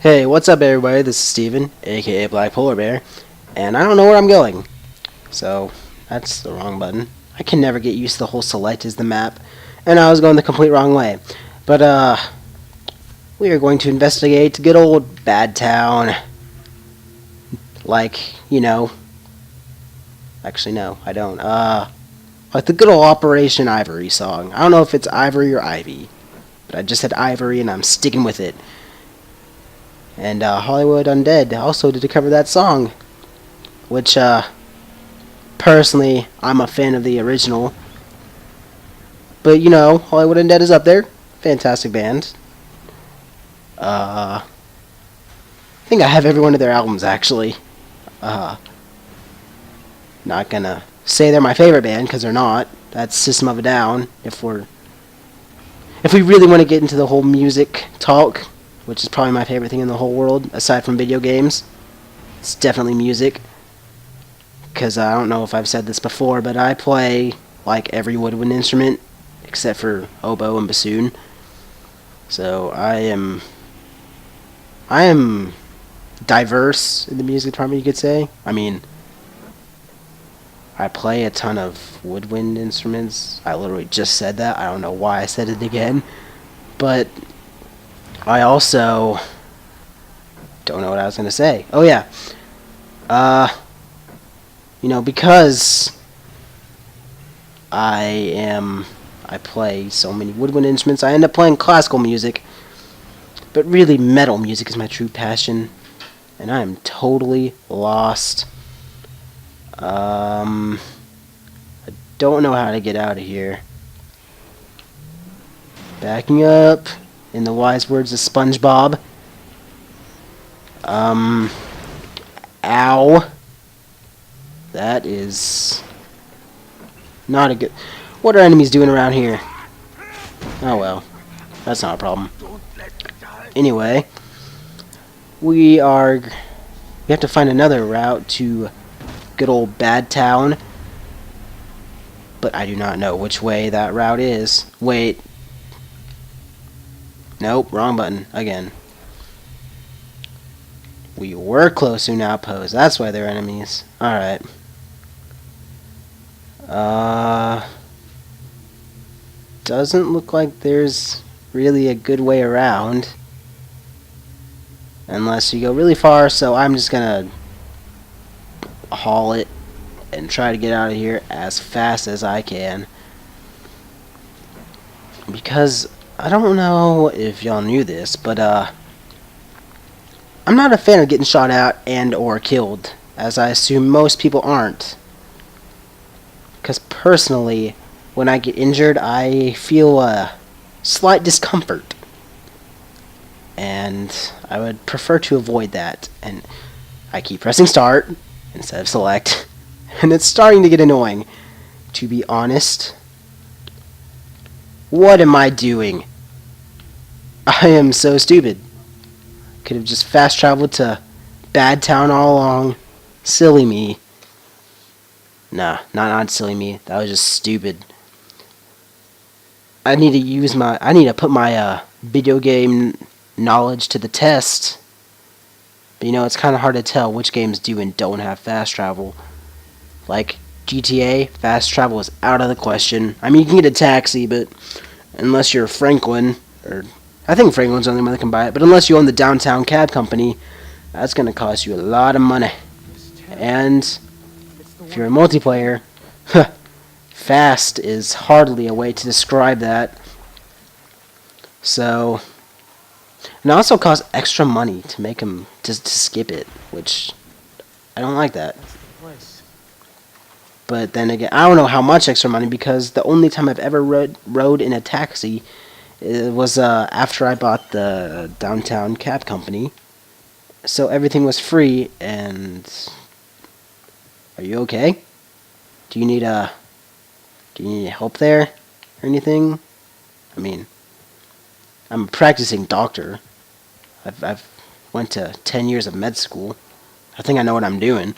Hey, what's up everybody? This is Steven, aka BlackPolarBear, and I don't know where I'm going. So, that's the wrong button. I can never get used to the whole select as the map, and I was going the complete wrong way. But, we are going to investigate good old Bad Town. Like, actually no, I don't. Like the good old Operation Ivory song. I don't know if it's Ivory or Ivy, but I just said Ivory and I'm sticking with it. And Hollywood Undead also did cover that song, which personally I'm a fan of the original. But Hollywood Undead is up there. Fantastic band. I think I have every one of their albums actually. Not gonna say they're my favorite band because they're not. That's System of a Down. If we really want to get into the whole music talk, which is probably my favorite thing in the whole world, aside from video games. It's definitely music. Because I don't know if I've said this before, but I play like every woodwind instrument except for oboe and bassoon. So I am diverse in the music department, you could say. I mean, I play a ton of woodwind instruments. I literally just said that. I don't know why I said it again. But I also don't know what I was going to say. Oh, yeah. Because I play so many woodwind instruments, I end up playing classical music. But really, metal music is my true passion. And I am totally lost. I don't know how to get out of here. Backing up. In the wise words of SpongeBob. Ow. That is not a good... What are enemies doing around here? Oh well. That's not a problem. Anyway. We have to find another route to good old Bad Town. But I do not know which way that route is. Wait. Nope, wrong button. Again. We were close to an outpost. That's why they're enemies. Alright. Doesn't look like there's really a good way around. Unless you go really far, so I'm just gonna haul it and try to get out of here as fast as I can. Because I don't know if y'all knew this, but I'm not a fan of getting shot at and or killed, as I assume most people aren't. Because personally, when I get injured, I feel a slight discomfort. And I would prefer to avoid that. And I keep pressing start instead of select. And it's starting to get annoying. To be honest. What am I doing? I am so stupid. Could have just fast traveled to Bad Town all along. Silly me. Nah, not silly me. That was just stupid. I need to put my video game knowledge to the test. But it's kind of hard to tell which games do and don't have fast travel. Like GTA, fast travel is out of the question. I mean, you can get a taxi, but unless you're Franklin, or I think Franklin's the only one that can buy it, but unless you own the downtown cab company, that's going to cost you a lot of money. And if you're a multiplayer, fast is hardly a way to describe that. So, and it also costs extra money to make them to skip it, which I don't like that. But then again, I don't know how much extra money, because the only time I've ever rode in a taxi was after I bought the downtown cab company. So everything was free. And are you okay? Do you need help there or anything? I mean, I'm a practicing doctor. I've went to 10 years of med school. I think I know what I'm doing.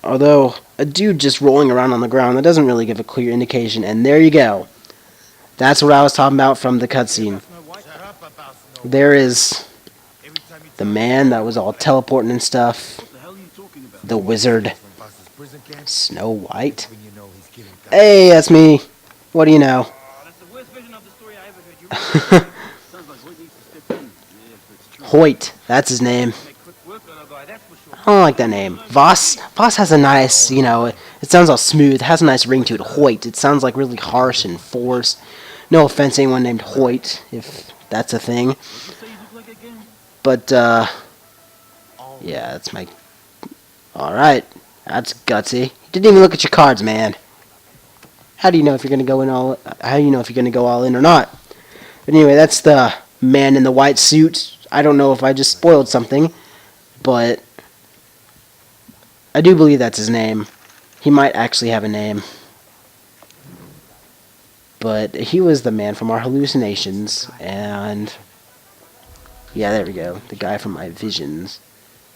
Although, a dude just rolling around on the ground, that doesn't really give a clear indication. And there you go. That's what I was talking about from the cutscene. There is The man that was all teleporting and stuff. The wizard. Snow White. Hey, that's me. What do you know? Hoyt, that's his name. I don't like that name. Voss has a nice, it sounds all smooth. It has a nice ring to it. Hoyt, it sounds like really harsh and forced. No offense to anyone named Hoyt, if that's a thing. But, yeah, that's my... Alright, that's gutsy. You didn't even look at your cards, man. How do you know if you're gonna go in all... How do you know if you're gonna go all in or not? But anyway, that's the man in the white suit. I don't know if I just spoiled something, but I do believe that's his name. He might actually have a name. But he was the man from our hallucinations, and yeah, there we go. The guy from my visions.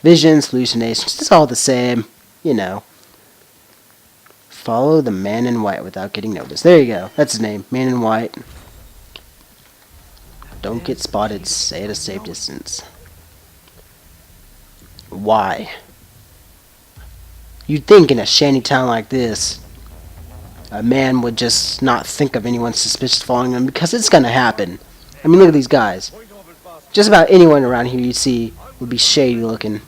Visions, hallucinations, it's all the same, Follow the man in white without getting noticed. There you go. That's his name, man in white. Don't get spotted, stay at a safe distance. Why? You'd think in a shanty town like this, a man would just not think of anyone suspicious following him, because it's gonna happen. I mean, look at these guys. Just about anyone around here you see would be shady looking.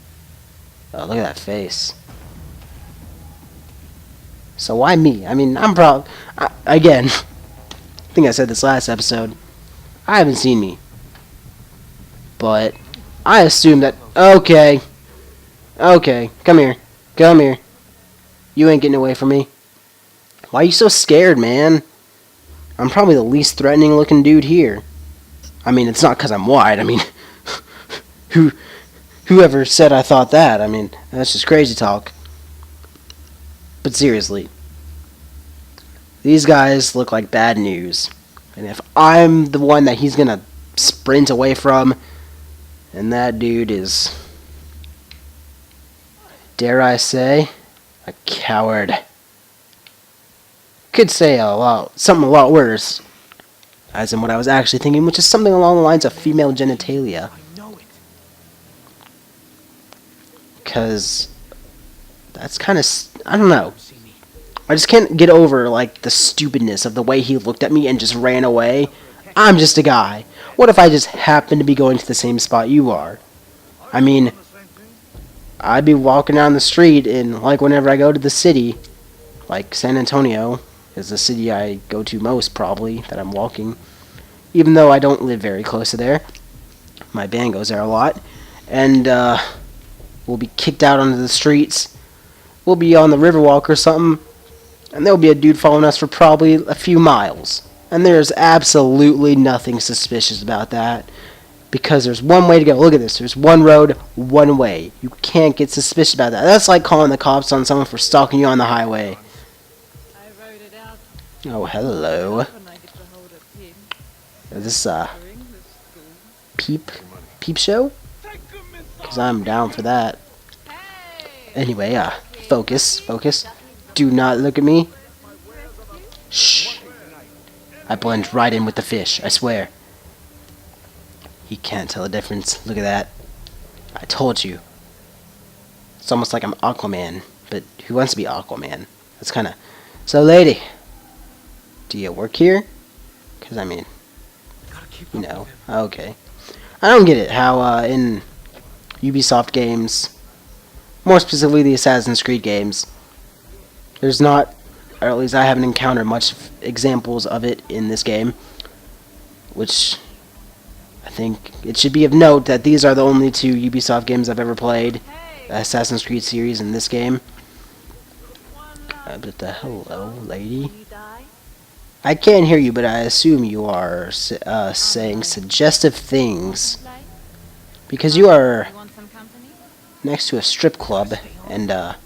Oh, look at that face. So why me? I mean, I'm again, I think I said this last episode. I haven't seen me. But I assume that... Okay, come here. Come here. You ain't getting away from me. Why are you so scared, man? I'm probably the least threatening looking dude here. I mean, it's not because I'm white. I mean, whoever said I thought that? I mean, that's just crazy talk. But seriously, these guys look like bad news. And if I'm the one that he's gonna sprint away from, and that dude is, dare I say, a coward. Could say something a lot worse, as in what I was actually thinking, which is something along the lines of female genitalia. Because that's kind of, I don't know. I just can't get over, like, the stupidness of the way he looked at me and just ran away. I'm just a guy. What if I just happen to be going to the same spot you are? I mean, I'd be walking down the street, and, like, whenever I go to the city, like San Antonio is the city I go to most, probably, that I'm walking. Even though I don't live very close to there. My band goes there a lot. And, we'll be kicked out onto the streets. We'll be on the Riverwalk or something. And there'll be a dude following us for probably a few miles. And there's absolutely nothing suspicious about that. Because there's one way to go. Look at this. There's one road, one way. You can't get suspicious about that. That's like calling the cops on someone for stalking you on the highway. Oh, hello. Is this peep show? Because I'm down for that. Anyway, focus. Do not look at me. Shh. I blend right in with the fish, I swear. He can't tell the difference. Look at that. I told you. It's almost like I'm Aquaman. But who wants to be Aquaman? That's kind of... So, lady. Do you work here? Because, I mean... Okay. I don't get it. How, in Ubisoft games... More specifically, the Assassin's Creed games... There's not... Or at least I haven't encountered much examples of it in this game. Which... I think it should be of note that these are the only two Ubisoft games I've ever played. The Assassin's Creed series and this game. But the hello, lady. I can't hear you, but I assume you are saying suggestive things. Because you are next to a strip club and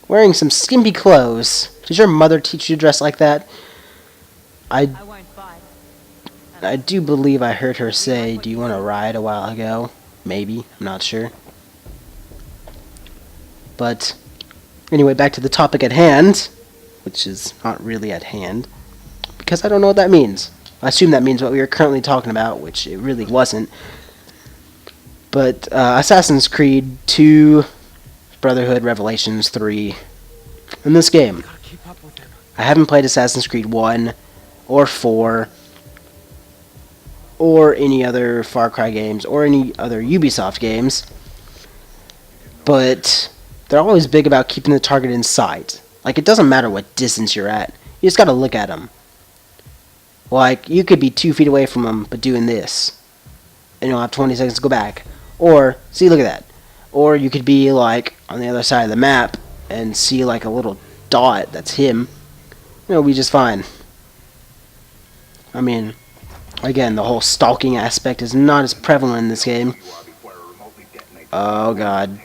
wearing some skimpy clothes. Did your mother teach you to dress like that? I do believe I heard her say, "Do you want to ride?" a while ago. Maybe. I'm not sure. But, anyway, back to the topic at hand. Which is not really at hand. Because I don't know what that means. I assume that means what we are currently talking about, which it really wasn't. But Assassin's Creed 2, Brotherhood, Revelations 3, in this game. I haven't played Assassin's Creed 1 or 4 or any other Far Cry games or any other Ubisoft games, but they're always big about keeping the target in sight. Like, it doesn't matter what distance you're at, you just gotta look at them. Like, you could be 2 feet away from them, but doing this, and you'll have 20 seconds to go back. Or, see, look at that. Or you could be, like, on the other side of the map, and see, like, a little dot that's him. It'll be just fine. I mean, again, the whole stalking aspect is not as prevalent in this game. Oh, God.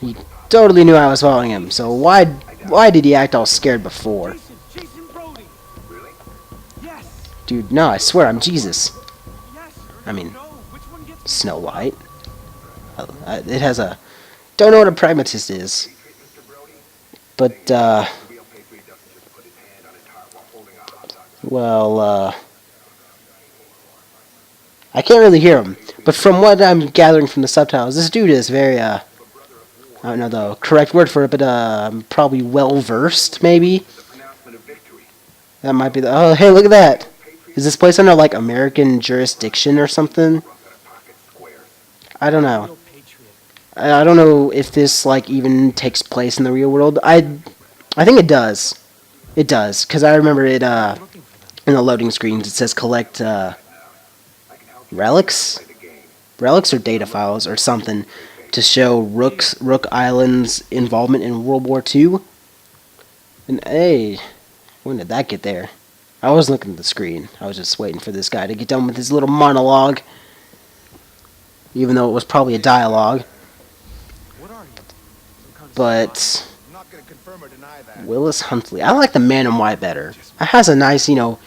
He totally knew I was following him, so why did he act all scared before? Dude, no, I swear, I'm Jesus. I mean, Snow White. It has a... Don't know what a pragmatist is. But, well, I can't really hear him. But from what I'm gathering from the subtitles, this dude is very, I don't know the correct word for it, but, probably well-versed, maybe? That might be the... Oh, hey, look at that! Is this place under, like, American jurisdiction or something? I don't know. I don't know if this, like, even takes place in the real world. I think it does. It does, because I remember it, in the loading screens, it says collect, relics? Relics or data files or something to show Rook Island's involvement in World War II. And, hey, when did that get there? I wasn't looking at the screen. I was just waiting for this guy to get done with his little monologue. Even though it was probably a dialogue. But Willis Huntley. I like the Man in White better. It has a nice, you know,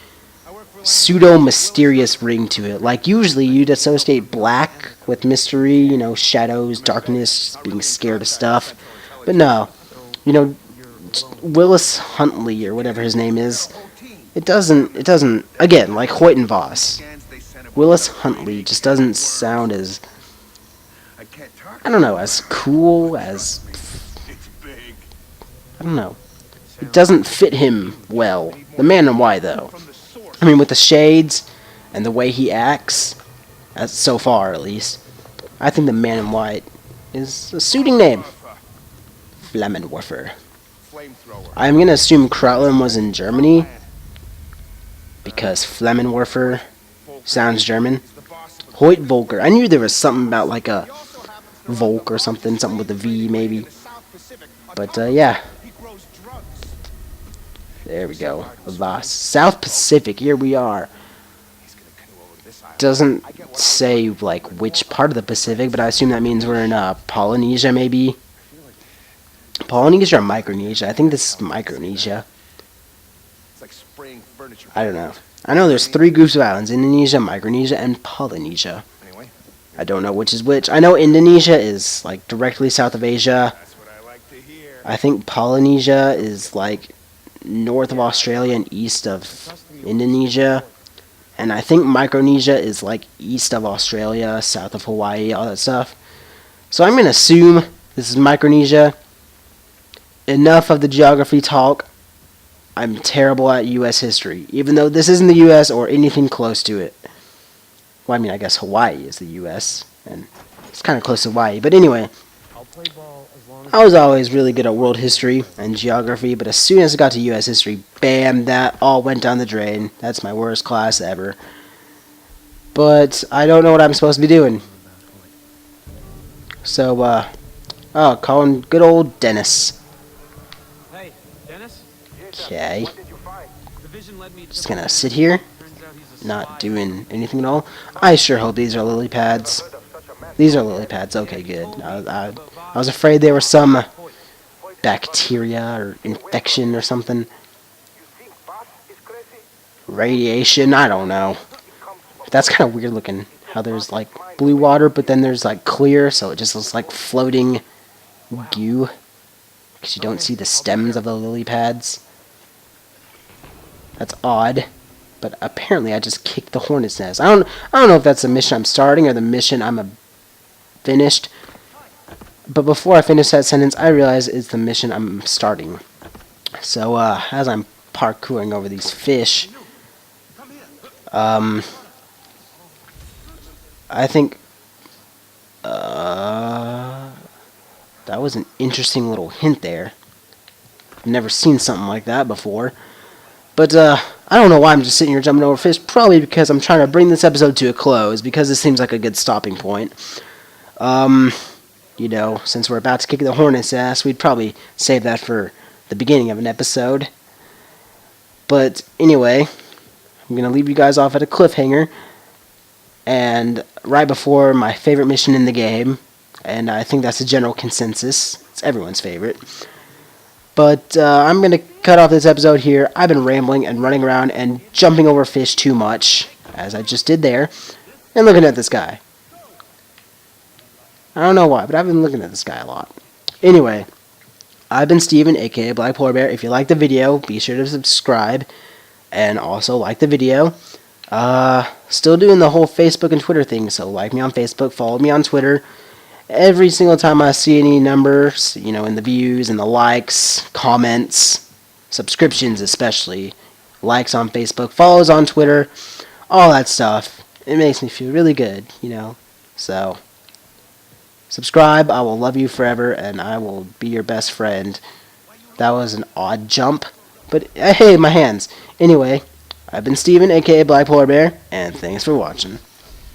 pseudo-mysterious ring to it. Like, usually you'd associate black with mystery, you know, shadows, darkness, being scared of stuff. But no. You know, Willis Huntley, or whatever his name is, it doesn't, again, like Hoyt and Voss. Willis Huntley just doesn't sound as, I don't know, as cool, as, I don't know. It doesn't fit him well. The Man in White, though. I mean, with the shades and the way he acts, as so far at least, I think the Man in White is a suiting name. Flammenwerfer. I'm gonna assume Krautland was in Germany, because Flammenwerfer sounds German. Hoyt Volker. I knew there was something about like a Volk or something with a V maybe. But yeah. There we go. Voss. South Pacific, here we are. Doesn't say like which part of the Pacific, but I assume that means we're in Polynesia maybe. Polynesia or Micronesia? I think this is Micronesia. I don't know. I know there's 3 groups of islands: Indonesia, Micronesia, and Polynesia. I don't know which is which. I know Indonesia is like directly south of Asia. I think Polynesia is like north of Australia and east of Indonesia. And I think Micronesia is like east of Australia, south of Hawaii, all that stuff. So I'm going to assume this is Micronesia. Enough of the geography talk. I'm terrible at U.S. history, even though this isn't the U.S. or anything close to it. Well, I mean, I guess Hawaii is the U.S., and it's kind of close to Hawaii. But anyway, I was always really good at world history and geography, but as soon as I got to U.S. history, bam, that all went down the drain. That's my worst class ever. But I don't know what I'm supposed to be doing. So, calling good old Dennis. Hey, Dennis? Okay. Just gonna sit here, not doing anything at all. I sure hope these are lily pads. These are lily pads. Okay, good. I was afraid there was some bacteria or infection or something. Radiation, I don't know. That's kind of weird looking, how there's like blue water, but then there's like clear, so it just looks like floating goo. Because you don't see the stems of the lily pads. That's odd. But apparently I just kicked the hornet's nest. I don't know if that's the mission I'm starting or the mission I'm finished. But before I finish that sentence, I realize it's the mission I'm starting. So, as I'm parkouring over these fish, I think, that was an interesting little hint there. I've never seen something like that before. But, I don't know why I'm just sitting here jumping over fish. Probably because I'm trying to bring this episode to a close, because it seems like a good stopping point. You know, since we're about to kick the hornet's ass, we'd probably save that for the beginning of an episode. But anyway, I'm going to leave you guys off at a cliffhanger. And right before my favorite mission in the game. And I think that's a general consensus. It's everyone's favorite. But I'm going to cut off this episode here. I've been rambling and running around and jumping over fish too much, as I just did there. And looking at this guy. I don't know why, but I've been looking at this guy a lot. Anyway, I've been Steven, aka BlackPolarBear. If you like the video, be sure to subscribe. And also like the video. Still doing the whole Facebook and Twitter thing, so like me on Facebook, follow me on Twitter. Every single time I see any numbers, you know, in the views and the likes, comments, subscriptions especially, likes on Facebook, follows on Twitter, all that stuff, it makes me feel really good, you know. So, subscribe, I will love you forever, and I will be your best friend. That was an odd jump, but hey, my hands. Anyway, I've been Steven, aka BlackPolarBear, and thanks for watching.